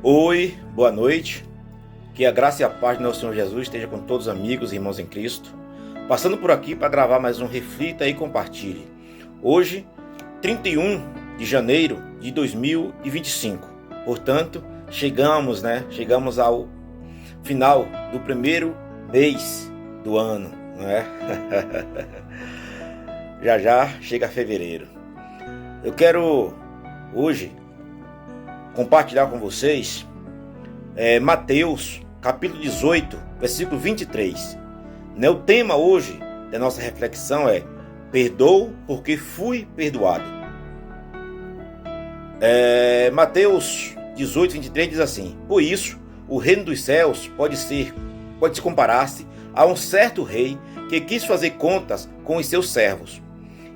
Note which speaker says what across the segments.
Speaker 1: Oi, boa noite. Que a graça e a paz do nosso Senhor Jesus esteja com todos os amigos e irmãos em Cristo. Passando por aqui para gravar mais um Reflita e Compartilhe. Hoje, 31 de janeiro de 2025. Portanto, chegamos ao final do primeiro mês do ano, não é? Já chega fevereiro. Eu quero hoje compartilhar com vocês Mateus, capítulo 18, versículo 23. O tema hoje da nossa reflexão é: perdoo porque fui perdoado. Mateus 18, 23 diz assim: por isso, o reino dos céus pode se comparar-se a um certo rei que quis fazer contas com os seus servos.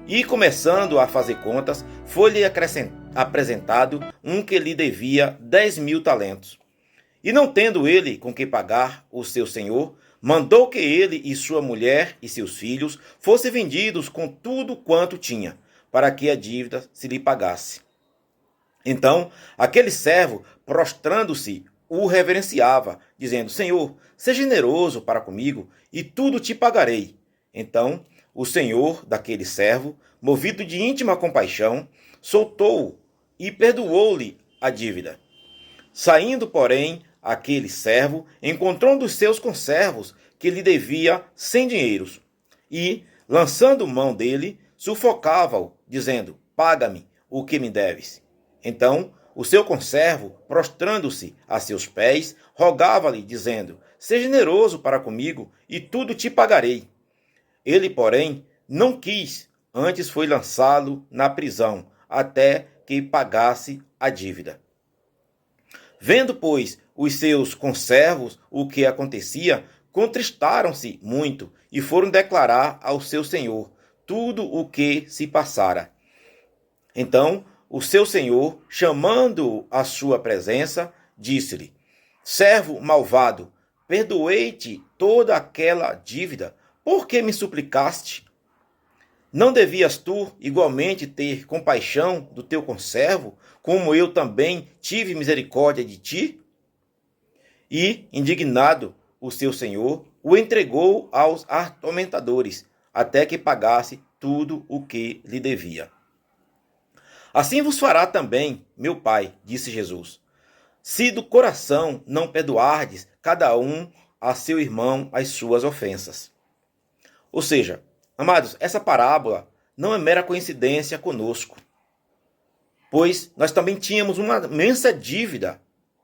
Speaker 1: E, começando a fazer contas, foi-lhe apresentado um que lhe devia 10.000 talentos. E, não tendo ele com que pagar o seu senhor, mandou que ele e sua mulher e seus filhos fossem vendidos com tudo quanto tinha, para que a dívida se lhe pagasse. Então, aquele servo, prostrando-se, o reverenciava, dizendo: Senhor, seja generoso para comigo, e tudo te pagarei. Então, o senhor daquele servo, movido de íntima compaixão, soltou-o e perdoou-lhe a dívida. Saindo, porém, aquele servo encontrou um dos seus conservos que lhe devia 100 dinheiros e, lançando mão dele, sufocava-o, dizendo: paga-me o que me deves. Então, o seu conservo, prostrando-se a seus pés, rogava-lhe, dizendo: seja generoso para comigo e tudo te pagarei. Ele, porém, não quis, antes foi lançá-lo na prisão, até que pagasse a dívida. Vendo, pois, os seus conservos o que acontecia, contristaram-se muito e foram declarar ao seu senhor tudo o que se passara. Então, o seu senhor, chamando-o à sua presença, disse-lhe: servo malvado, perdoei-te toda aquela dívida, por que me suplicaste? Não devias tu igualmente ter compaixão do teu conservo, como eu também tive misericórdia de ti? E, indignado, o seu senhor o entregou aos atormentadores, até que pagasse tudo o que lhe devia. Assim vos fará também meu Pai, disse Jesus, se do coração não perdoardes cada um a seu irmão as suas ofensas. Ou seja, amados, essa parábola não é mera coincidência conosco, pois nós também tínhamos uma imensa dívida,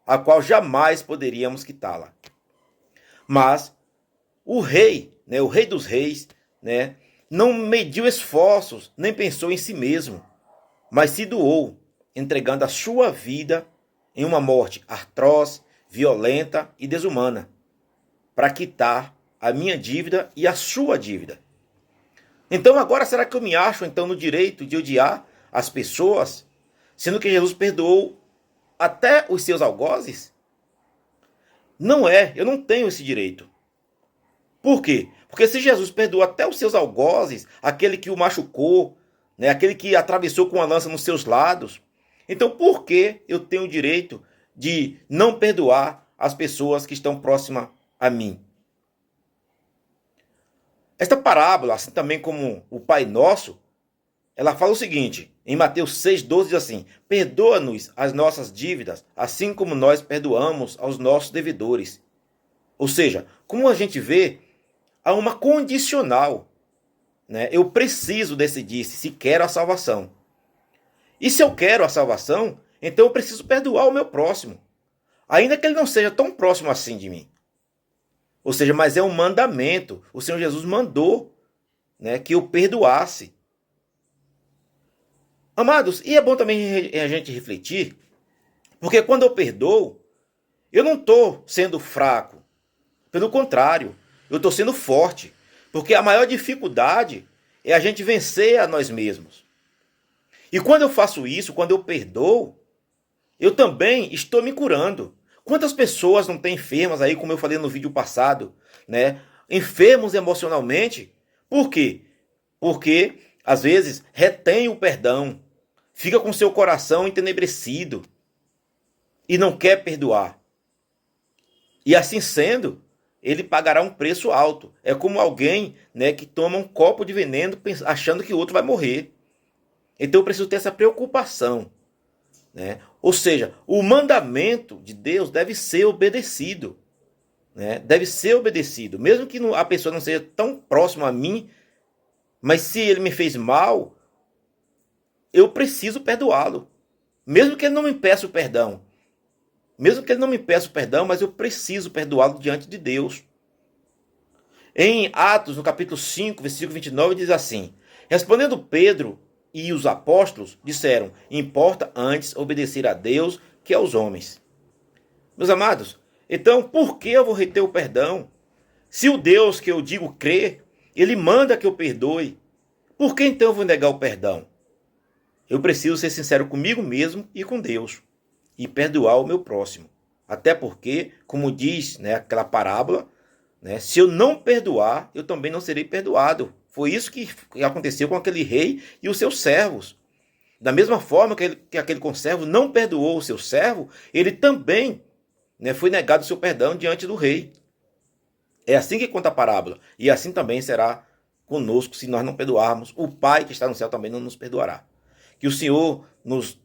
Speaker 1: a qual jamais poderíamos quitá-la. Mas o rei dos reis, não mediu esforços, nem pensou em si mesmo, mas se doou, entregando a sua vida em uma morte atroz, violenta e desumana, para quitar a minha dívida e a sua dívida. Então agora será que eu me acho então no direito de odiar as pessoas, sendo que Jesus perdoou até os seus algozes? Não é, eu não tenho esse direito. Por quê? Porque se Jesus perdoou até os seus algozes, aquele que o machucou, aquele que atravessou com a lança nos seus lados, então por que eu tenho o direito de não perdoar as pessoas que estão próximas a mim? Esta parábola, assim também como o Pai Nosso, ela fala o seguinte, em Mateus 6,12 diz assim: perdoa-nos as nossas dívidas, assim como nós perdoamos aos nossos devedores. Ou seja, como a gente vê, há uma condicional. Eu preciso decidir se quero a salvação. E se eu quero a salvação, então eu preciso perdoar o meu próximo, ainda que ele não seja tão próximo assim de mim. Ou seja, mas é um mandamento. O Senhor Jesus mandou que eu perdoasse. Amados, e é bom também a gente refletir, porque quando eu perdoo, eu não estou sendo fraco. Pelo contrário, eu estou sendo forte. Porque a maior dificuldade é a gente vencer a nós mesmos. E quando eu faço isso, quando eu perdoo, eu também estou me curando. Quantas pessoas não têm enfermas aí, como eu falei no vídeo passado, enfermos emocionalmente? Por quê? Porque, às vezes, retém o perdão, fica com seu coração entenebrecido e não quer perdoar. E assim sendo, ele pagará um preço alto. É como alguém, né, que toma um copo de veneno achando que o outro vai morrer. Então eu preciso ter essa preocupação, né? Ou seja, o mandamento de Deus deve ser obedecido, né? Deve ser obedecido, mesmo que a pessoa não seja tão próxima a mim, mas se ele me fez mal, eu preciso perdoá-lo, mesmo que ele não me peça o perdão. Mesmo que ele não me peça o perdão, mas eu preciso perdoá-lo diante de Deus. Em Atos, no capítulo 5, versículo 29, diz assim: respondendo Pedro e os apóstolos, disseram: importa antes obedecer a Deus que aos homens. Meus amados, então por que eu vou reter o perdão? Se o Deus que eu digo crer, ele manda que eu perdoe, por que então eu vou negar o perdão? Eu preciso ser sincero comigo mesmo e com Deus, e perdoar o meu próximo. Até porque, como diz, né, aquela parábola, né, se eu não perdoar, eu também não serei perdoado. Foi isso que aconteceu com aquele rei e os seus servos. Da mesma forma que aquele conservo não perdoou o seu servo, ele também, né, foi negado o seu perdão diante do rei. É assim que conta a parábola. E assim também será conosco se nós não perdoarmos. O Pai que está no céu também não nos perdoará. Que o Senhor nos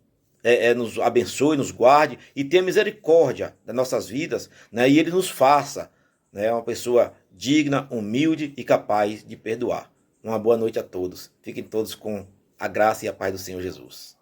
Speaker 1: abençoe, nos guarde e tenha misericórdia das nossas vidas, né? E Ele nos faça, né, uma pessoa digna, humilde e capaz de perdoar. Uma boa noite a todos. Fiquem todos com a graça e a paz do Senhor Jesus.